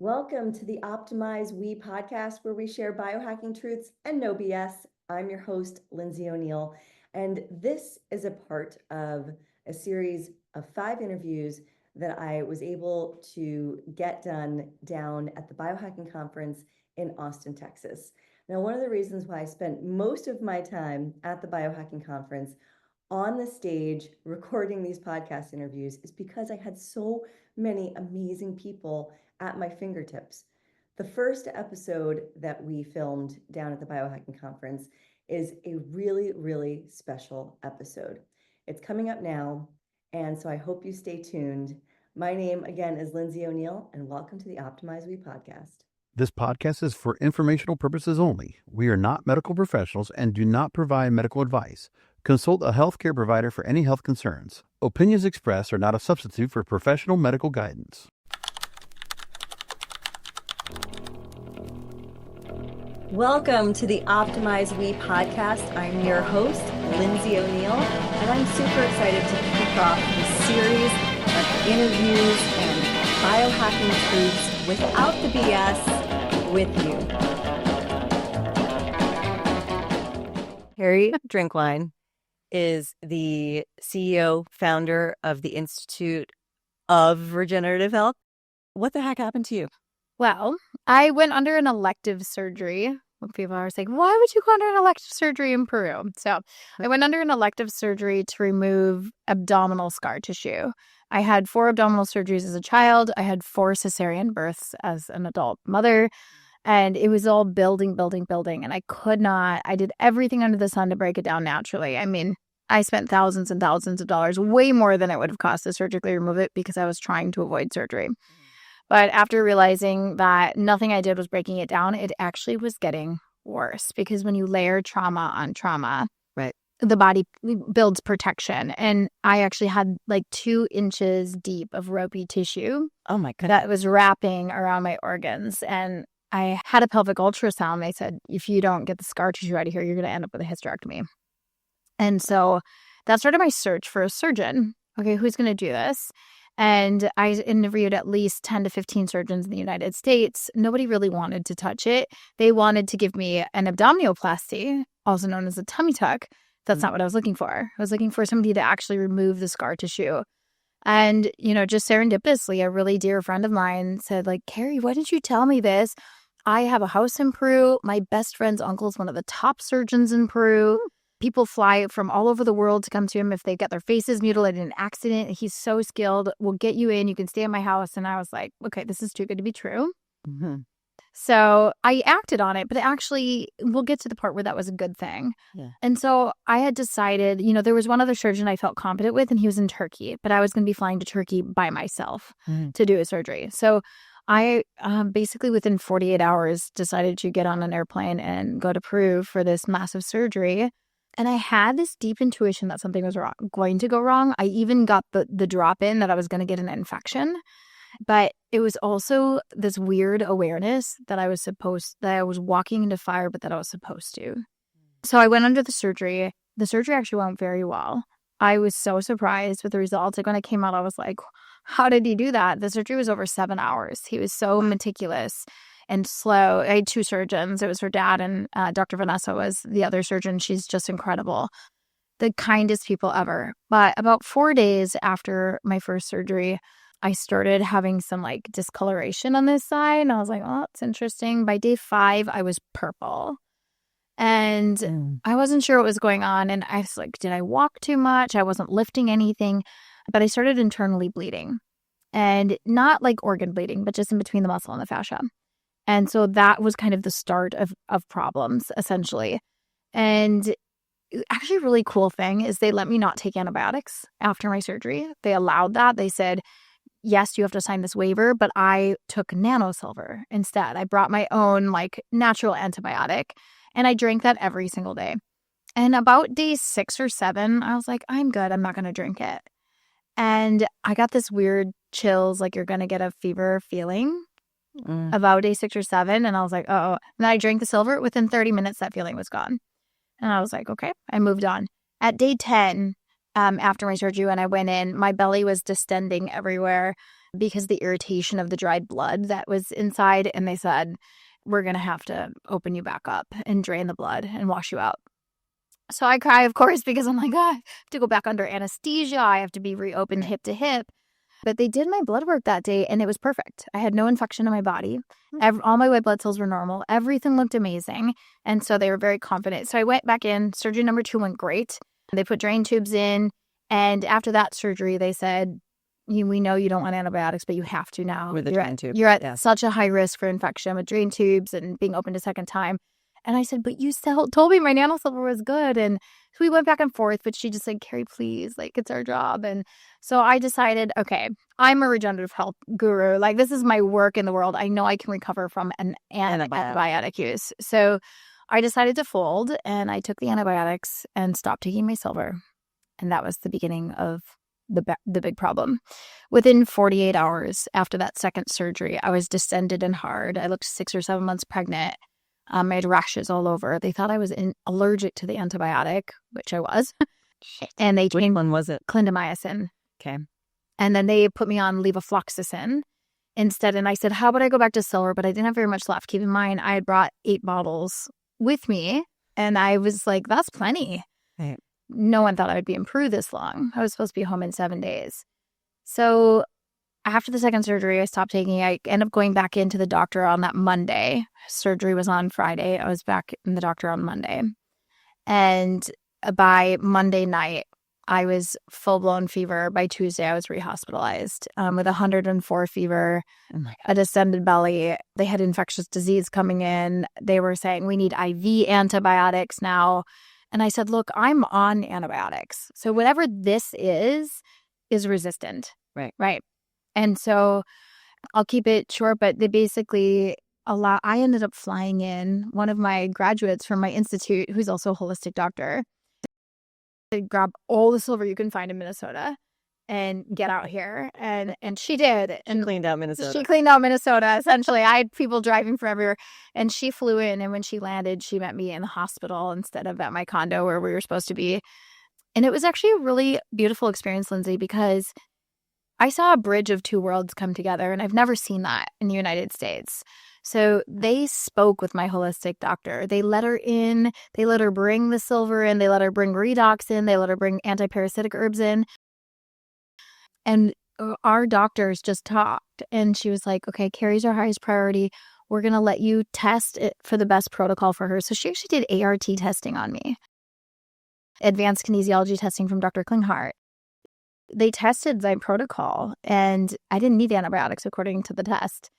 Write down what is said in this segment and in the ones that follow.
Welcome to the Optimize We podcast, where we share biohacking truths and no BS. I'm your host, Lindsay O Neill, and this is a part of a series of 5 interviews that I was able to get done down at the Biohacking Conference in Austin, Texas. Now, one of the reasons why I spent most of my time at the Biohacking Conference on the stage recording these podcast interviews is because I had so many amazing people at my fingertips. The first episode that we filmed down at the Biohacking Conference is a really, really special episode. It's coming up now, and so I hope you stay tuned. My name, again, is Lindsay O Neill, and welcome to the Optimize We podcast. This podcast is for informational purposes only. We are not medical professionals and do not provide medical advice. Consult a healthcare provider for any health concerns. Opinions expressed are not a substitute for professional medical guidance. Welcome to the Optimize We podcast. I'm your host, Lindsay O Neill, and I'm super excited to kick off this series of interviews and biohacking truths without the BS with you. Carrie Drinkwine is the CEO, founder of the Institute of Regenerative Health. What the heck happened to you? Well, I went under an elective surgery. When people are saying, why would you go under an elective surgery in Peru? So I went under an elective surgery to remove abdominal scar tissue. I had 4 abdominal surgeries as a child. I had 4 cesarean births as an adult mother. And it was all building. And I did everything under the sun to break it down naturally. I mean, I spent thousands and thousands of dollars, way more than it would have cost to surgically remove it because I was trying to avoid surgery. But after realizing that nothing I did was breaking it down, it actually was getting worse because when you layer trauma on trauma, right, the body builds protection. And I actually had like 2 inches deep of ropey tissue. Oh my God. That was wrapping around my organs. And I had a pelvic ultrasound. They said, if you don't get the scar tissue out of here, you're going to end up with a hysterectomy. And so that started my search for a surgeon. Okay, who's going to do this? And I interviewed at least 10 to 15 surgeons in the United States. Nobody really wanted to touch it. They wanted to give me an abdominoplasty, also known as a tummy tuck. That's not what I was looking for. I was looking for somebody to actually remove the scar tissue. And, just serendipitously, a really dear friend of mine said, Carrie, why didn't you tell me this? I have a house in Peru. My best friend's uncle is one of the top surgeons in Peru. People fly from all over the world to come to him if they get their faces mutilated in an accident. He's so skilled. We'll get you in. You can stay at my house. And I was like, okay, this is too good to be true. Mm-hmm. So I acted on it, but actually we'll get to the part where that was a good thing. Yeah. And so I had decided, there was one other surgeon I felt confident with, and he was in Turkey, but I was going to be flying to Turkey by myself to do a surgery. So I basically within 48 hours decided to get on an airplane and go to Peru for this massive surgery. And I had this deep intuition that something was going to go wrong. I even got the drop in that I was going to get an infection. But it was also this weird awareness that I was walking into fire, but that I was supposed to. So I went under the surgery. The surgery actually went very well. I was so surprised with the results. Like when I came out, I was like, how did he do that? The surgery was over 7 hours. He was so meticulous and slow. I had 2 surgeons. It was her dad, and Dr. Vanessa was the other surgeon. She's just incredible. The kindest people ever. But about 4 days after my first surgery, I started having some discoloration on this side. And I was like, oh, that's interesting. By day 5, I was purple. And I wasn't sure what was going on. And I was like, did I walk too much? I wasn't lifting anything. But I started internally bleeding. And not like organ bleeding, but just in between the muscle and the fascia. And so that was kind of the start of problems, essentially. And actually a really cool thing is they let me not take antibiotics after my surgery. They allowed that. They said, yes, you have to sign this waiver, but I took Nano Silver instead. I brought my own natural antibiotic, and I drank that every single day. And about day 6 or 7, I was like, I'm good. I'm not going to drink it. And I got this weird chills, you're going to get a fever feeling. About day 6 or 7, and I was like, oh. And then I drank the silver. Within 30 minutes, that feeling was gone. And I was like, okay, I moved on. At day 10, after my surgery, when I went in, my belly was distending everywhere. because the irritation of the dried blood that was inside. And they said, we're going to have to open you back up and drain the blood and wash you out. So I cry, of course, because I'm like, I have to go back under anesthesia. I have to be reopened hip to hip. But they did my blood work that day and it was perfect. I had no infection in my body. All my white blood cells were normal. Everything looked amazing. And so they were very confident. So I went back in. Surgery number 2 went great. They put drain tubes in. And after that surgery, they said, we know you don't want antibiotics, but you have to now. With the drain tube. You're at such a high risk for infection with drain tubes and being opened a second time. And I said, but you told me my Nano Silver was good. And so we went back and forth, but she just said, Carrie, please, like, it's our job. And so I decided, okay, I'm a regenerative health guru. Like, this is my work in the world. I know I can recover from an antibiotic use. So I decided to fold and I took the antibiotics and stopped taking my silver. And that was the beginning of the big problem. Within 48 hours after that second surgery, I was distended and hard. I looked 6 or 7 months pregnant. I had rashes all over. They thought I was allergic to the antibiotic, which I was. And which one was it? Clindamycin. Okay. And then they put me on levofloxacin instead. And I said, how about I go back to silver? But I didn't have very much left. Keep in mind, I had brought 8 bottles with me. And I was like, that's plenty. Right. No one thought I would be in Peru this long. I was supposed to be home in 7 days. So after the second surgery, I stopped taking it. I ended up going back into the doctor on that Monday. Surgery was on Friday. I was back in the doctor on Monday. And by Monday night, I was full-blown fever. By Tuesday, I was re-hospitalized with 104 fever, a distended belly. They had infectious disease coming in. They were saying, we need IV antibiotics now. And I said, look, I'm on antibiotics. So whatever this is resistant. Right. And so I'll keep it short, but they basically I ended up flying in one of my graduates from my institute, who's also a holistic doctor, to grab all the silver you can find in Minnesota and get out here. And she did. And she cleaned out Minnesota. She cleaned out Minnesota, essentially. I had people driving from everywhere. And she flew in, and when she landed, she met me in the hospital instead of at my condo where we were supposed to be. And it was actually a really beautiful experience, Lindsay, because I saw a bridge of 2 worlds come together, and I've never seen that in the United States. So they spoke with my holistic doctor. They let her in. They let her bring the silver in. They let her bring redox in. They let her bring antiparasitic herbs in. And our doctors just talked, and she was like, okay, Carrie's our highest priority. We're going to let you test it for the best protocol for her. So she actually did ART testing on me, advanced kinesiology testing from Dr. Klinghardt. They tested my protocol, and I didn't need antibiotics according to the test.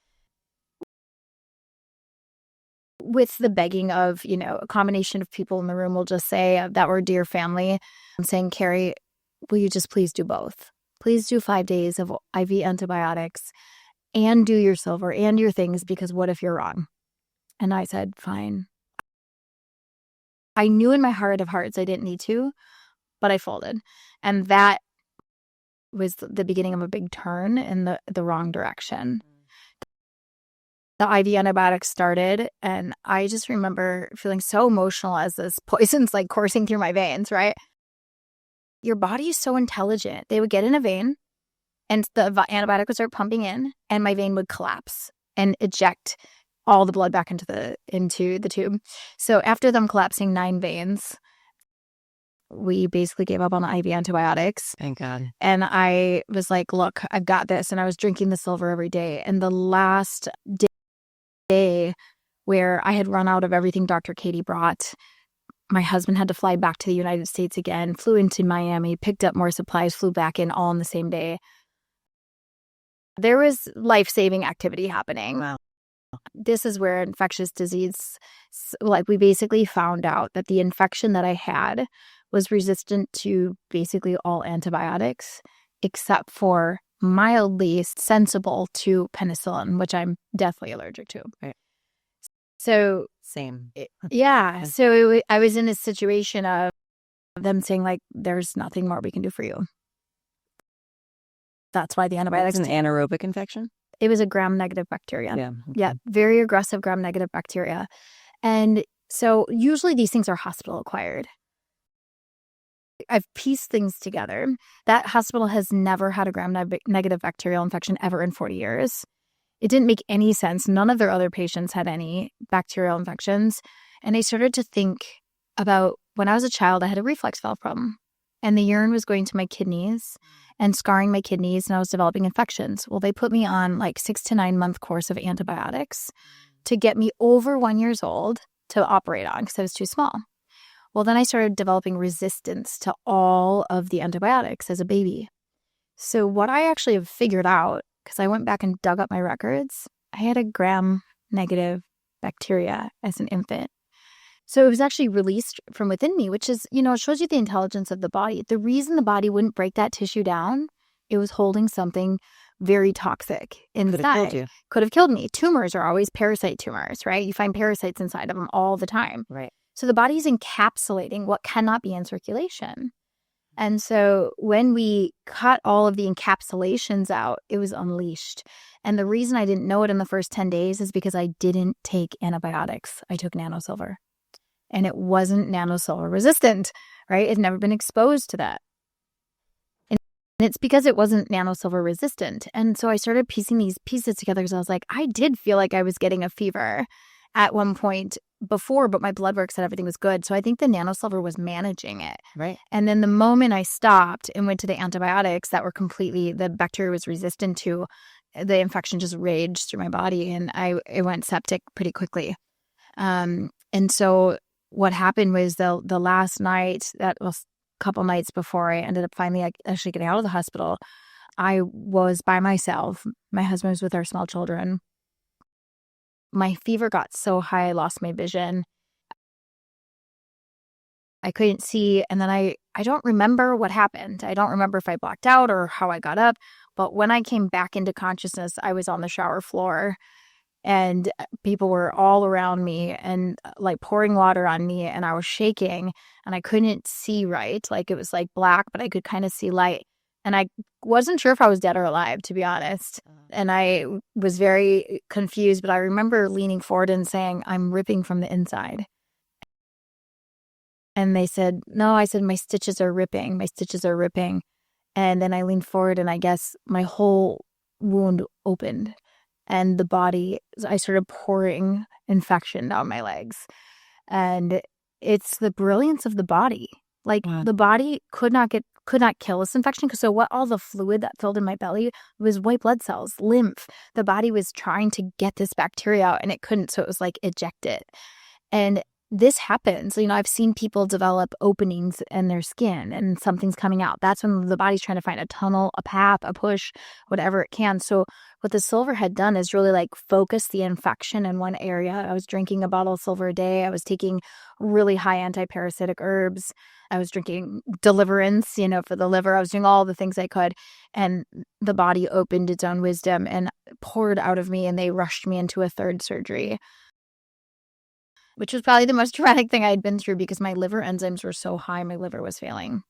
With the begging of, a combination of people in the room, will just say that were dear family, I'm saying, Carrie, will you just please do both? Please do 5 days of IV antibiotics and do your silver and your things, because what if you're wrong? And I said, fine. I knew in my heart of hearts I didn't need to, but I folded. And that was the beginning of a big turn in the wrong direction. The IV antibiotics started, and I just remember feeling so emotional as this poison's like coursing through my veins, right? Your body is so intelligent. They would get in a vein, and the antibiotic would start pumping in, and my vein would collapse and eject all the blood back into the tube. So after them collapsing 9 veins, we basically gave up on the IV antibiotics. Thank God. And I was like, look, I've got this. And I was drinking the silver every day. And the last day where I had run out of everything Dr. Katie brought, my husband had to fly back to the United States again, flew into Miami, picked up more supplies, flew back in all on the same day. There was life-saving activity happening. Wow. This is where infectious disease, like, we basically found out that the infection that I had was resistant to basically all antibiotics, except for mildly sensible to penicillin, which I'm deathly allergic to. Right. So same. Yeah. So I was in a situation of them saying, like, there's nothing more we can do for you. That's why the antibiotics. It's an anaerobic infection? It was a gram-negative bacteria. Yeah. Okay. Yeah. Very aggressive gram-negative bacteria. And so usually these things are hospital acquired. I've pieced things together. That hospital has never had a gram-negative bacterial infection ever in 40 years. It didn't make any sense. None of their other patients had any bacterial infections. And I started to think about when I was a child, I had a reflex valve problem. And the urine was going to my kidneys and scarring my kidneys, and I was developing infections. Well, they put me on like 6 to 9 month course of antibiotics to get me over 1 year old to operate on because I was too small. Well, then I started developing resistance to all of the antibiotics as a baby. So what I actually have figured out, because I went back and dug up my records, I had a gram-negative bacteria as an infant. So it was actually released from within me, which is, it shows you the intelligence of the body. The reason the body wouldn't break that tissue down, it was holding something very toxic inside. Could have killed you. Could have killed me. Tumors are always parasite tumors, right? You find parasites inside of them all the time. Right. So the body's encapsulating what cannot be in circulation. And so when we cut all of the encapsulations out, it was unleashed. And the reason I didn't know it in the first 10 days is because I didn't take antibiotics. I took Nano Silver. And it wasn't Nano Silver resistant, right? It had never been exposed to that. And it's because it wasn't Nano Silver resistant. And so I started piecing these pieces together because I was like, I did feel like I was getting a fever at one point before, but my blood work said everything was good. So I think the Nano Silver was managing it. Right. And then the moment I stopped and went to the antibiotics that were the bacteria was resistant to, the infection just raged through my body and it went septic pretty quickly. And so what happened was the last night, that was a couple nights before I ended up finally actually getting out of the hospital, I was by myself. My husband was with our small children. My fever got so high, I lost my vision. I couldn't see. And then I don't remember what happened. I don't remember if I blacked out or how I got up. But when I came back into consciousness, I was on the shower floor. And people were all around me and like pouring water on me, and I was shaking and I couldn't see right. Like it was like black, but I could kind of see light. And I wasn't sure if I was dead or alive, to be honest. And I was very confused, but I remember leaning forward and saying, I'm ripping from the inside. And they said, no, I said, my stitches are ripping. My stitches are ripping. And then I leaned forward and I guess my whole wound opened. And the body, I started pouring infection down my legs. And it's the brilliance of the body. Like the body could not kill this infection. So what all the fluid that filled in my belly was white blood cells, lymph. The body was trying to get this bacteria out and it couldn't. So it was like eject it. And this happens. I've seen people develop openings in their skin and something's coming out. That's when the body's trying to find a tunnel, a path, a push, whatever it can. So what the silver had done is really like focus the infection in one area. I was drinking a bottle of silver a day. I was taking really high anti-parasitic herbs. I was drinking deliverance, for the liver. I was doing all the things I could. And the body opened its own wisdom and poured out of me, and they rushed me into a third surgery, which was probably the most traumatic thing I had been through because my liver enzymes were so high, my liver was failing.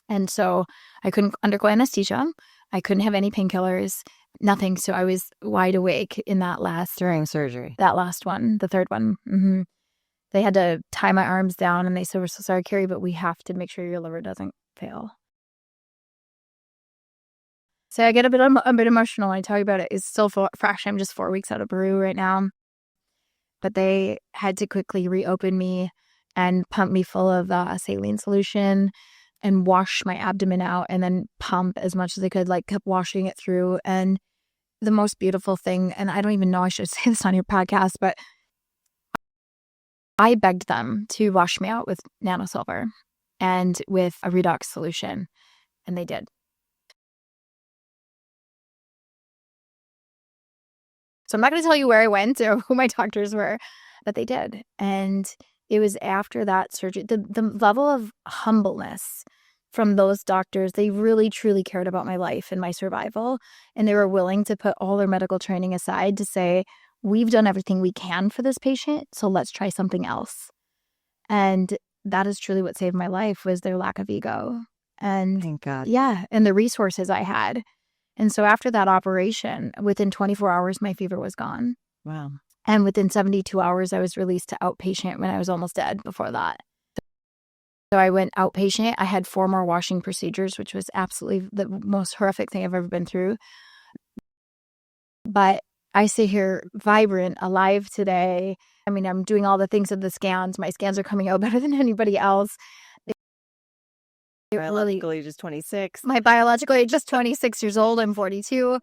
And so I couldn't undergo anesthesia. I couldn't have any painkillers, nothing. So I was wide awake in that last during surgery. That last one, the third one. Mm-hmm. They had to tie my arms down and they said, we're so sorry, Carrie, but we have to make sure your liver doesn't fail. So I get a bit emotional when I talk about it. It's still fresh. I'm just 4 weeks out of Peru right now. But they had to quickly reopen me and pump me full of saline solution and wash my abdomen out and then pump as much as they could, like kept washing it through. And the most beautiful thing, and I don't even know I should say this on your podcast, but I begged them to wash me out with Nano Silver and with a redox solution, and they did. So I'm not going to tell you where I went or who my doctors were, but they did. And it was after that surgery, the level of humbleness from those doctors, they really, truly cared about my life and my survival. And they were willing to put all their medical training aside to say, we've done everything we can for this patient, so let's try something else. And that is truly what saved my life, was their lack of ego. And thank God. Yeah, and the resources I had. And so after that operation, within 24 hours, my fever was gone. Wow. And within 72 hours, I was released to outpatient when I was almost dead before that. I went outpatient. I had 4 more washing procedures, which was absolutely the most horrific thing I've ever been through. But I sit here vibrant, alive today. I mean, I'm doing all the things of the scans. My scans are coming out better than anybody else. Biological age is 26. My biological age is 26 years old. I'm 42.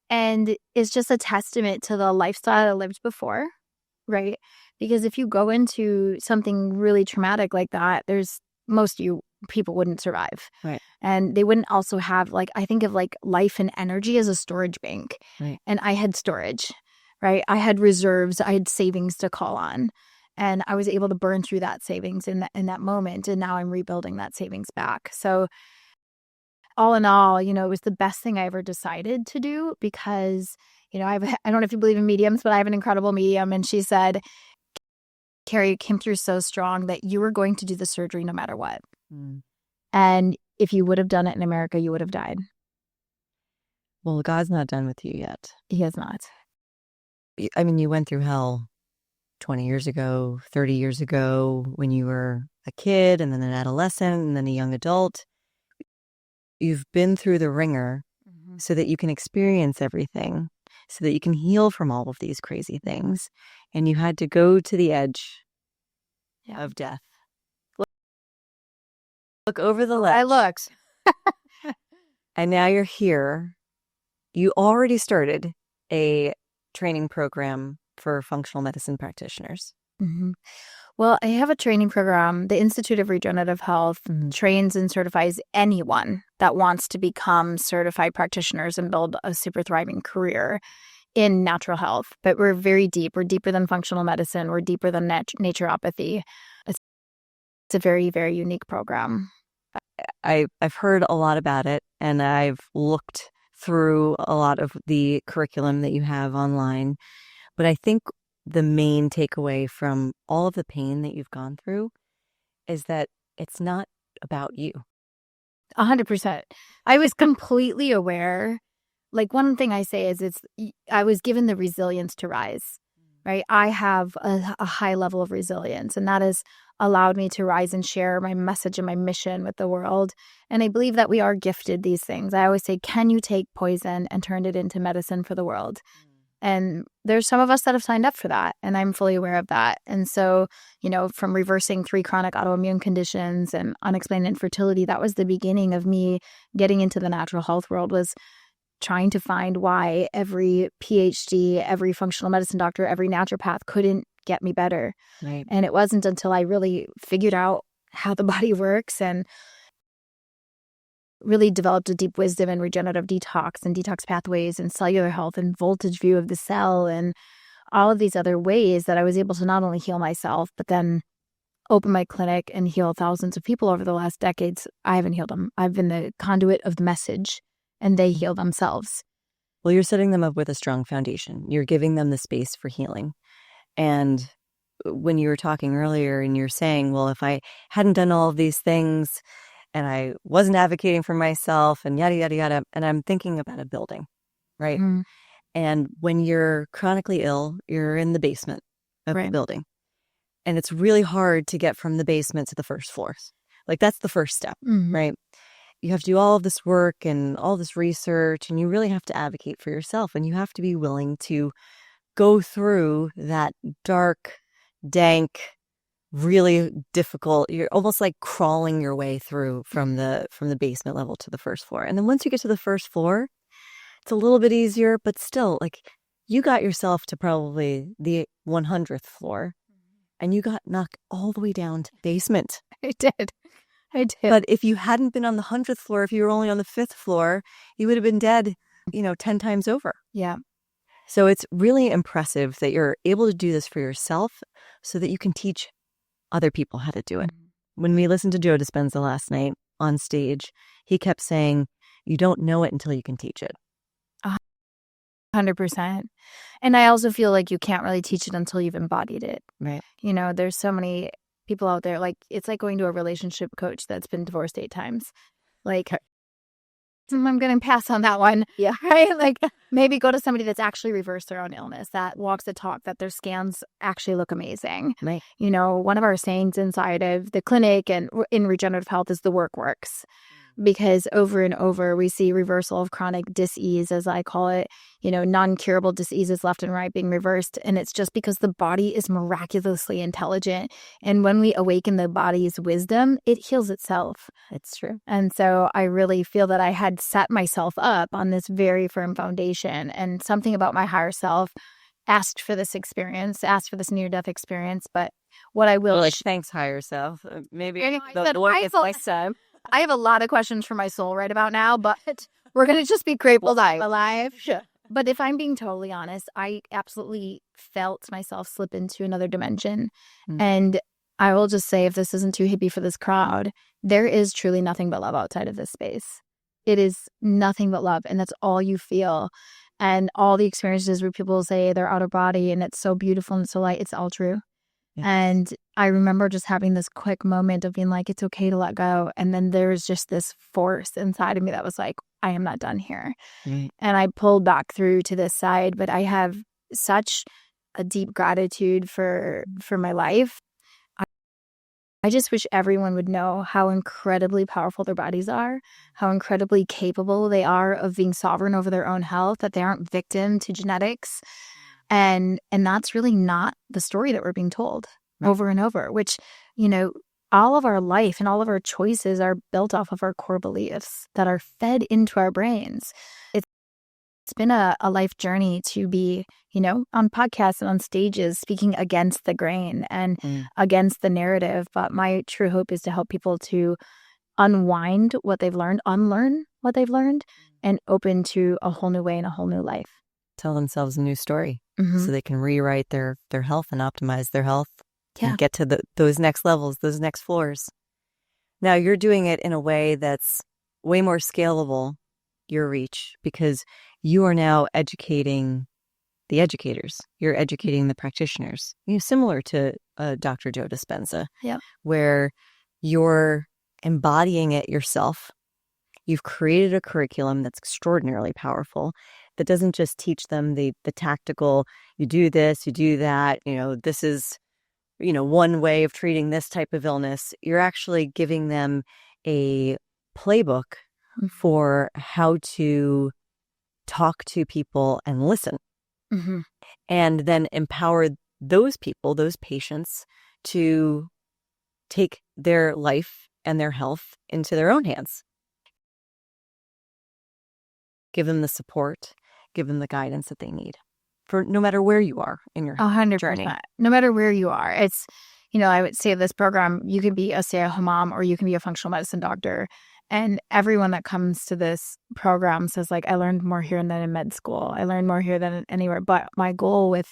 And it's just a testament to the lifestyle I lived before, right? Because if you go into something really traumatic like that, most of you people wouldn't survive. Right. And they wouldn't also have, like, I think of like life and energy as a storage bank. Right. And I had storage, right? I had reserves, I had savings to call on. And I was able to burn through that savings in that moment. And now I'm rebuilding that savings back. So all in all, it was the best thing I ever decided to do because, I don't know if you believe in mediums, but I have an incredible medium. And she said, Carrie, you came through so strong that you were going to do the surgery no matter what. Mm. And if you would have done it in America, you would have died. Well, God's not done with you yet. He has not. I mean, you went through hell 20 years ago, 30 years ago when you were a kid and then an adolescent and then a young adult. You've been through the ringer so that you can experience everything, so that you can heal from all of these crazy things. And you had to go to the edge of death. Look over the ledge. I looked. And now you're here. You already started a training program for functional medicine practitioners. Mm-hmm. Well, I have a training program. The Institute of Regenerative Health trains and certifies anyone that wants to become certified practitioners and build a super thriving career in natural health. But we're very deep. We're deeper than functional medicine. We're deeper than naturopathy. It's a very, very unique program. I've heard a lot about it, and I've looked through a lot of the curriculum that you have online. But I think the main takeaway from all of the pain that you've gone through is that it's not about you. 100%. I was completely aware. Like, one thing I say is I was given the resilience to rise, right? I have a high level of resilience, and that has allowed me to rise and share my message and my mission with the world. And I believe that we are gifted these things. I always say, can you take poison and turn it into medicine for the world? And there's some of us that have signed up for that, and I'm fully aware of that. And so, from reversing 3 chronic autoimmune conditions and unexplained infertility, that was the beginning of me getting into the natural health world, was trying to find why every PhD, every functional medicine doctor, every naturopath couldn't get me better. Right. And it wasn't until I really figured out how the body works and really developed a deep wisdom in regenerative detox and detox pathways and cellular health and voltage view of the cell and all of these other ways that I was able to not only heal myself, but then open my clinic and heal thousands of people over the last decades. I haven't healed them. I've been the conduit of the message, and they heal themselves. Well, you're setting them up with a strong foundation. You're giving them the space for healing. And when you were talking earlier and you're saying, well, if I hadn't done all of these things and I wasn't advocating for myself and yada, yada, yada, and I'm thinking about a building, right? Mm-hmm. And when you're chronically ill, you're in the basement of the building. And it's really hard to get from the basement to the first floors. Like, that's the first step, right? You have to do all of this work and all this research, and you really have to advocate for yourself. And you have to be willing to go through that dark, dank, really difficult. You're almost like crawling your way through from the basement level to the first floor. And then once you get to the first floor, it's a little bit easier, but still, like, you got yourself to probably the 100th floor, and you got knocked all the way down to the basement. I did. But if you hadn't been on the 100th floor, if you were only on the 5th floor, you would have been dead, 10 times over. Yeah. So it's really impressive that you're able to do this for yourself so that you can teach other people how to do it. When we listened to Joe Dispenza last night on stage, he kept saying, you don't know it until you can teach it. 100%. And I also feel like you can't really teach it until you've embodied it. Right. There's so many people out there, like, it's like going to a relationship coach that's been divorced 8 times. Like, I'm going to pass on that one. Yeah. Right? Like maybe go to somebody that's actually reversed their own illness, that walks the talk, that their scans actually look amazing. Right. You know, one of our sayings inside of the clinic and in regenerative health is the work works. Because over and over, we see reversal of chronic disease, as I call it, you know, non-curable diseases left and right being reversed. And it's just because the body is miraculously intelligent. And when we awaken the body's wisdom, it heals itself. It's true. And so I really feel that I had set myself up on this very firm foundation, and something about my higher self asked for this experience, asked for this near-death experience. But what I will... thanks, higher self. Maybe the work is my son. I have a lot of questions for my soul right about now, but we're going to just be grateful that I'm alive. Sure. But if I'm being totally honest, I absolutely felt myself slip into another dimension. And I will just say, if this isn't too hippie for this crowd, there is truly nothing but love outside of this space. It is nothing but love, and that's all you feel. And all the experiences where people say they're out of body and it's so beautiful and so light, it's all true. Yeah. And I remember just having this quick moment of being like, it's okay to let go. And then there was just this force inside of me that was like, I am not done here. And I pulled back through to this side, but I have such a deep gratitude for my life. I just wish everyone would know how incredibly powerful their bodies are, how incredibly capable they are of being sovereign over their own health, that they aren't victim to genetics. And that's really not the story that we're being told over and over, which, you know, all of our life and all of our choices are built off of our core beliefs that are fed into our brains. It's been a life journey to be, you know, on podcasts and on stages speaking against the grain and against the narrative. But my true hope is to help people to unwind what they've learned, unlearn what they've learned, and open to a whole new way and a whole new life. Tell themselves a new story so they can rewrite their health and optimize their health and get to those next levels, those next floors. Now you're doing it in a way that's way more scalable, your reach, because you are now educating the educators. You're educating the practitioners, you know, similar to Dr. Joe Dispenza, where you're embodying it yourself. You've created a curriculum that's extraordinarily powerful, that doesn't just teach them the tactical, you do this, you do that, you know, this is, you know, one way of treating this type of illness. You're actually giving them a playbook for how to talk to people and listen, and then empower those people, those patients, to take their life and their health into their own hands. Give them the support, give them the guidance that they need, for no matter where you are in your 100%. journey. No matter where you are. It's, you know, I would say this program, you can be a stay-at-home mom or you can be a functional medicine doctor. And everyone that comes to this program says, like, I learned more here than in med school. I learned more here than anywhere. But my goal with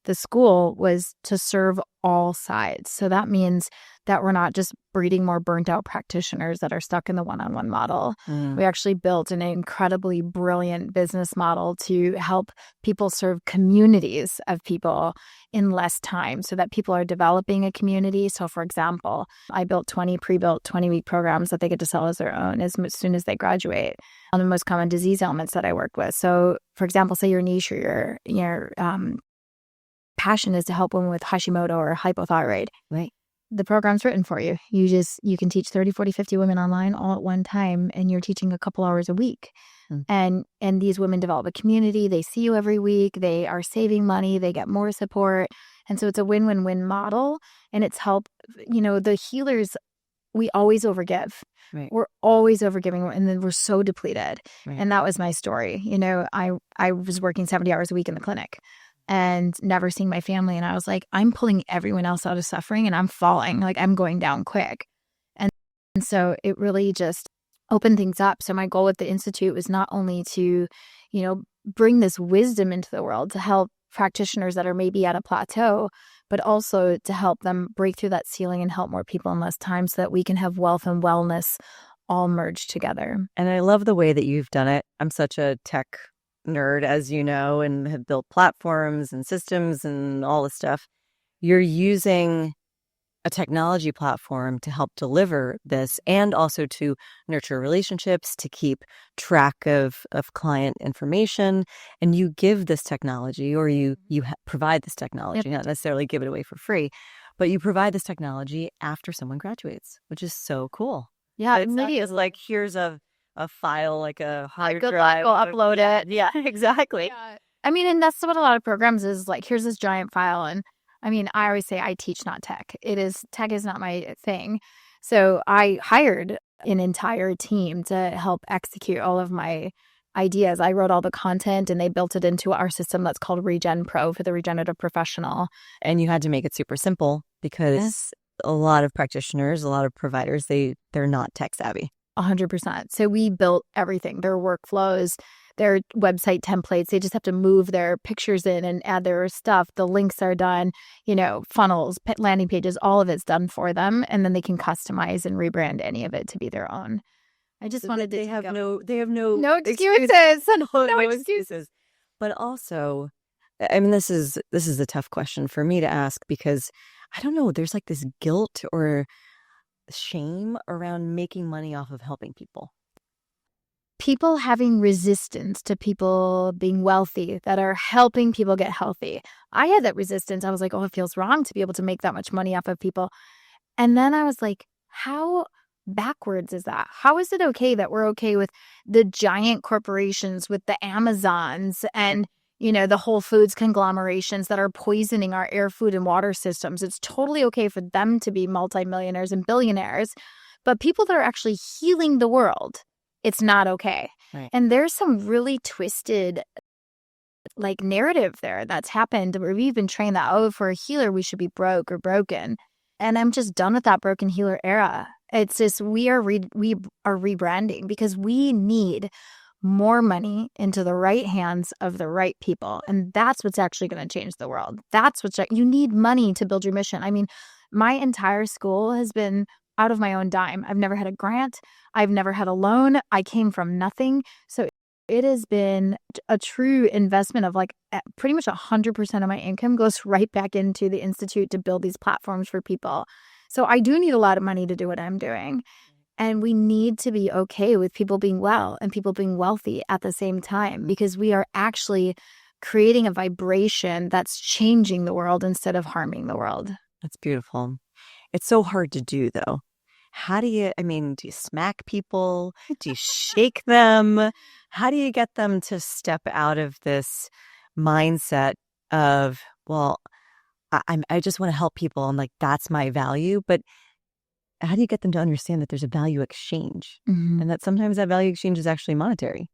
the school was to serve all sides. So that means that we're not just breeding more burnt out practitioners that are stuck in the one-on-one model. We actually built an incredibly brilliant business model to help people serve communities of people in less time so that people are developing a community. So for example, I built 20 pre-built 20-week programs that they get to sell as their own as soon as they graduate on the most common disease ailments that I worked with. So for example, say your niche or your passion is to help women with Hashimoto or hypothyroid. Right. The program's written for you. You can teach 30, 40, 50 women online all at one time, and you're teaching a couple hours a week. And these women develop a community. They see you every week. They are saving money. They get more support. And so it's a win-win-win model. And it's help, you know, the healers, we always overgive. Right. We're always overgiving, and then we're so depleted. Right. And that was my story. You know, I was working 70 hours a week in the clinic and never seeing my family. And I was like, I'm pulling everyone else out of suffering and I'm falling, like I'm going down quick. And so it really just opened things up. So my goal with the Institute was not only to, you know, bring this wisdom into the world to help practitioners that are maybe at a plateau, but also to help them break through that ceiling and help more people in less time so that we can have wealth and wellness all merged together. And I love the way that you've done it. I'm such a tech nerd, as you know, and have built platforms and systems and all this stuff. You're using a technology platform to help deliver this and also to nurture relationships, to keep track of client information. And you give this technology, or you provide this technology, not necessarily give it away for free, but you provide this technology after someone graduates, which is so cool. Yeah, It's not really. just like, here's a file, like a hard Good drive. luck, go upload it. Yeah, exactly. Yeah. I mean, and that's what a lot of programs is like, here's this giant file. And I mean, I always say I teach, not tech. Tech is not my thing. So I hired an entire team to help execute all of my ideas. I wrote all the content and they built it into our system that's called Regen Pro for the regenerative professional. And you had to make it super simple because a lot of practitioners, a lot of providers, they're not tech savvy. 100%. So we built everything, their workflows, their website templates. They just have to move their pictures in and add their stuff. The links are done, funnels, landing pages, all of it's done for them. And then they can customize and rebrand any of it to be their own. I just wanted to They have no no excuses. No excuses. But also, I mean, this is a tough question for me to ask because I don't know, there's like this guilt or shame around making money off of helping people. People having resistance to people being wealthy that are helping people get healthy. I had that resistance. I was like, oh, it feels wrong to be able to make that much money off of people. And then I was like, how backwards is that? How is it okay that we're okay with the giant corporations, with the Amazons and, the Whole Foods conglomerations that are poisoning our air, food, and water systems? It's totally okay for them to be multimillionaires and billionaires, but people that are actually healing the world, it's not okay. Right. And there's some really twisted narrative there that's happened where we've been trained that, oh, for a healer, we should be broke or broken. And I'm just done with that broken healer era. It's just we are rebranding because we need more money into the right hands of the right people. And that's what's actually going to change the world. You need money to build your mission. I mean, my entire school has been out of my own dime. I've never had a grant. I've never had a loan. I came from nothing. So it has been a true investment of pretty much 100% of my income goes right back into the Institute to build these platforms for people. So I do need a lot of money to do what I'm doing. And we need to be okay with people being well and people being wealthy at the same time, because we are actually creating a vibration that's changing the world instead of harming the world. That's beautiful. It's so hard to do, though. Do you smack people? Do you shake them? How do you get them to step out of this mindset of, well, I just want to help people and that's my value? But how do you get them to understand that there's a value exchange and that sometimes that value exchange is actually monetary?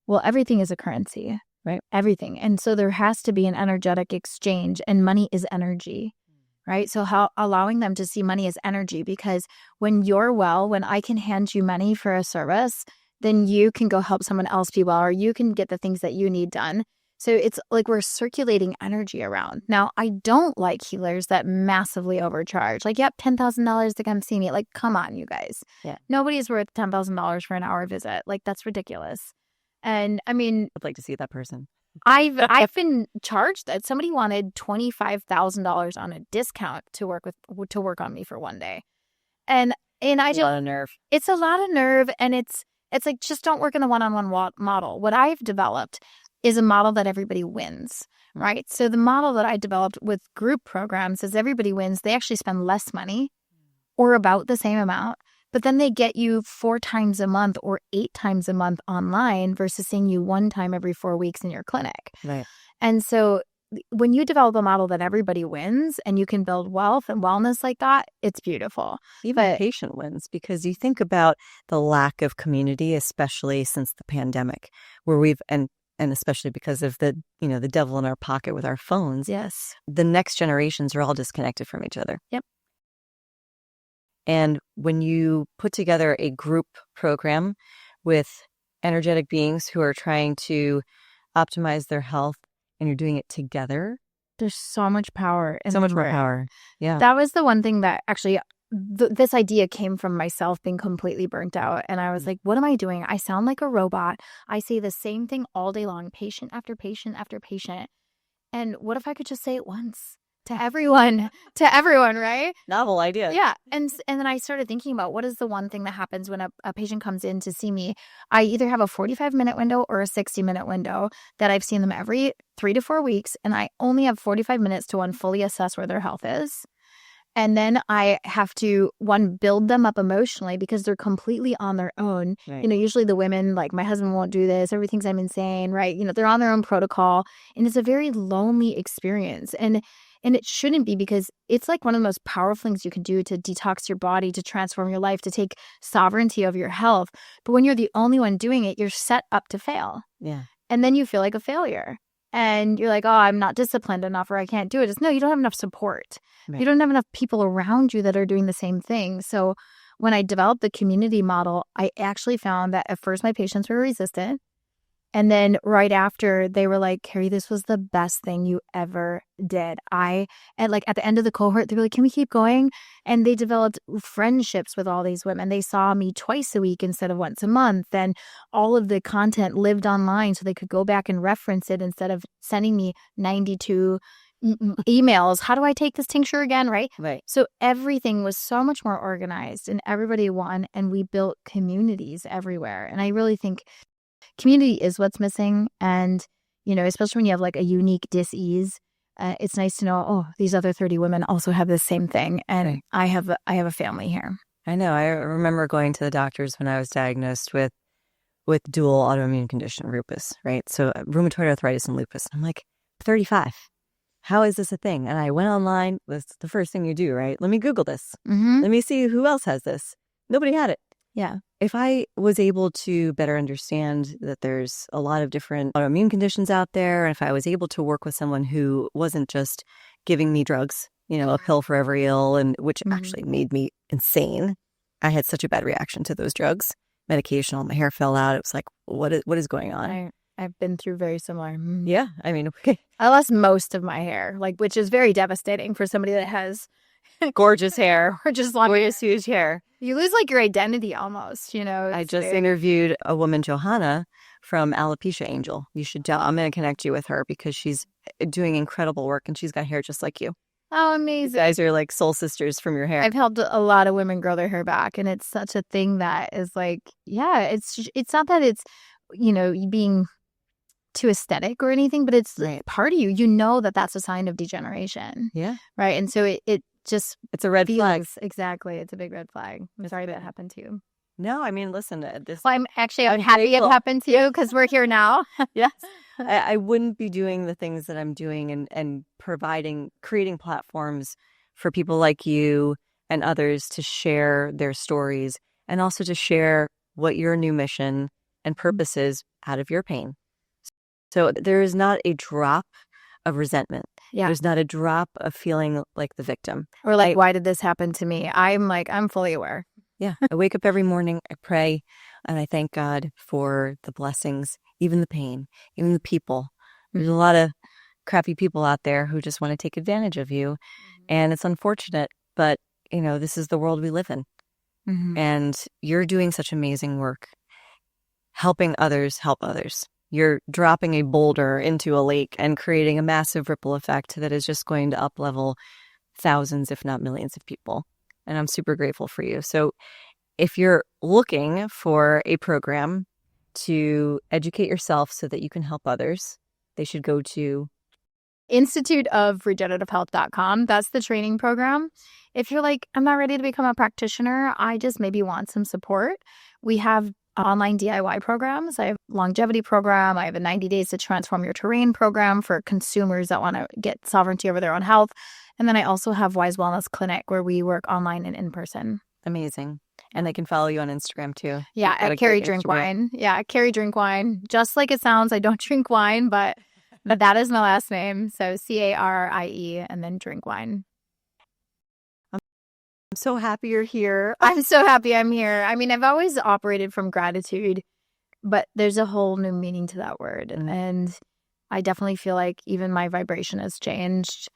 Well, everything is a currency, right? Everything. And so there has to be an energetic exchange, and money is energy. Right? So allowing them to see money as energy, because when you're well, when I can hand you money for a service, then you can go help someone else be well, or you can get the things that you need done. So it's like we're circulating energy around. Now, I don't like healers that massively overcharge. Yep, $10,000 to come see me. Come on, you guys. Yeah. Nobody's worth $10,000 for an hour visit. That's ridiculous. And I mean, I'd like to see that person. I've been charged that somebody wanted $25,000 on a discount to work on me for one day, and I just a lot of nerve. It's a lot of nerve, and it's just don't work in the one-on-one model. What I've developed is a model that everybody wins, right? So the model that I developed with group programs is everybody wins. They actually spend less money, or about the same amount. But then they get you 4 times a month or 8 times a month online versus seeing you 1 time every 4 weeks in your clinic. Right. And so when you develop a model that everybody wins and you can build wealth and wellness like that, it's beautiful. Even the patient wins, because you think about the lack of community, especially since the pandemic, where and especially because of the devil in our pocket with our phones. Yes. The next generations are all disconnected from each other. Yep. And when you put together a group program with energetic beings who are trying to optimize their health, and you're doing it together, there's so much power. So much more power. Yeah. That was the one thing that actually this idea came from myself being completely burnt out. And I was like, what am I doing? I sound like a robot. I say the same thing all day long, patient after patient after patient. And what if I could just say it once? to everyone, right? Novel idea. Yeah. And then I started thinking about what is the one thing that happens when a patient comes in to see me. I either have a 45-minute window or a 60-minute window that I've seen them every 3 to 4 weeks. And I only have 45 minutes to fully assess where their health is. And then I have to, build them up emotionally because they're completely on their own. Right. Usually the women, like, my husband won't do this. Everything thinks I'm insane, right? They're on their own protocol. And it's a very lonely experience. And it shouldn't be, because it's like one of the most powerful things you can do to detox your body, to transform your life, to take sovereignty of your health. But when you're the only one doing it, you're set up to fail. Yeah. And then you feel like a failure. And you're like, oh, I'm not disciplined enough, or I can't do it. It's no, you don't have enough support. Right. You don't have enough people around you that are doing the same thing. So when I developed the community model, I actually found that at first my patients were resistant. And then right after, they were like, Carrie, this was the best thing you ever did. At the end of the cohort, they were like, can we keep going? And they developed friendships with all these women. They saw me twice a week instead of once a month. And all of the content lived online, so they could go back and reference it instead of sending me 92 emails. How do I take this tincture again? Right. So everything was so much more organized, and everybody won, and we built communities everywhere. And I really think community is what's missing. And, especially when you have like a unique dis-ease, it's nice to know, oh, these other 30 women also have the same thing. And I have a family here. I know. I remember going to the doctors when I was diagnosed with dual autoimmune condition, lupus, right? So rheumatoid arthritis and lupus. I'm like, 35. How is this a thing? And I went online. That's the first thing you do, right? Let me Google this. Mm-hmm. Let me see who else has this. Nobody had it. Yeah. If I was able to better understand that there's a lot of different autoimmune conditions out there, and if I was able to work with someone who wasn't just giving me drugs, a pill for every ill, and which actually made me insane. I had such a bad reaction to those drugs, medication. All my hair fell out. It was like, what is going on? I've been through very similar. Yeah. I mean, I lost most of my hair, which is very devastating for somebody that has gorgeous hair, or just gorgeous, huge hair. You lose your identity almost, I just interviewed a woman, Johanna, from Alopecia Angel. You should I'm going to connect you with her, because she's doing incredible work, and she's got hair just like you. Oh, amazing. You guys are like soul sisters from your hair. I've helped a lot of women grow their hair back, and it's such a thing that is it's not that it's, being too aesthetic or anything, but it's part of you. That's a sign of degeneration. Yeah. Right. And so it just, it's a red flag. Exactly. It's a big red flag. I'm sorry that happened to you. No, I mean, listen, I'm happy it happened to you, because we're here now. Yes. I wouldn't be doing the things that I'm doing and creating platforms for people like you and others to share their stories, and also to share what your new mission and purpose is out of your pain. So there is not a drop of resentment. Yeah. There's not a drop of feeling like the victim. Or why did this happen to me? I'm fully aware. Yeah. I wake up every morning, I pray, and I thank God for the blessings, even the pain, even the people. There's a lot of crappy people out there who just want to take advantage of you. And it's unfortunate, but, this is the world we live in. Mm-hmm. And you're doing such amazing work, helping others help others. You're dropping a boulder into a lake and creating a massive ripple effect that is just going to up-level thousands, if not millions of people. And I'm super grateful for you. So if you're looking for a program to educate yourself so that you can help others, they should go to Institute of Regenerative Health.com. That's the training program. If you're like, I'm not ready to become a practitioner, I just maybe want some support, we have online DIY programs. I have a longevity program. I have a 90 days to transform your terrain program for consumers that want to get sovereignty over their own health. And then I also have Wise Wellness Clinic, where we work online and in person. Amazing. And they can follow you on Instagram too. Yeah, at Carrie Drinkwine. Yeah, Carrie Drinkwine. Just like it sounds, I don't drink wine, but that is my last name. So CARIE and then Drinkwine. I'm so happy you're here. I'm so happy I'm here. I mean, I've always operated from gratitude, but there's a whole new meaning to that word. Mm-hmm. And I definitely feel like even my vibration has changed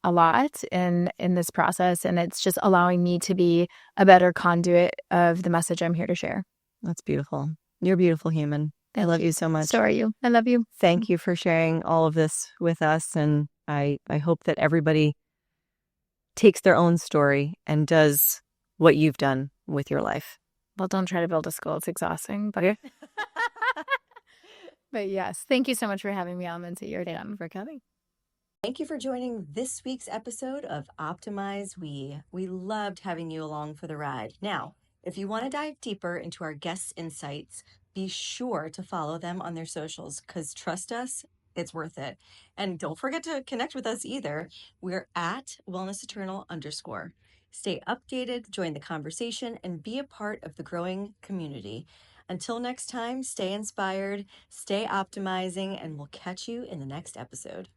a lot in this process. And it's just allowing me to be a better conduit of the message I'm here to share. That's beautiful. You're a beautiful human. I love you so much. So are you. I love you. Thank you for sharing all of this with us. And I hope that everybody takes their own story and does what you've done with your life. Well, don't try to build a school. It's exhausting. But, but yes, thank you so much for having me on, Lindsay. You're done For coming. Thank you for joining this week's episode of Optimize We. We loved having you along for the ride. Now, if you want to dive deeper into our guests' insights, be sure to follow them on their socials because trust us, it's worth it. And don't forget to connect with us either. We're at wellnesseternal_. Stay updated, join the conversation, and be a part of the growing community. Until next time, stay inspired, stay optimizing, and we'll catch you in the next episode.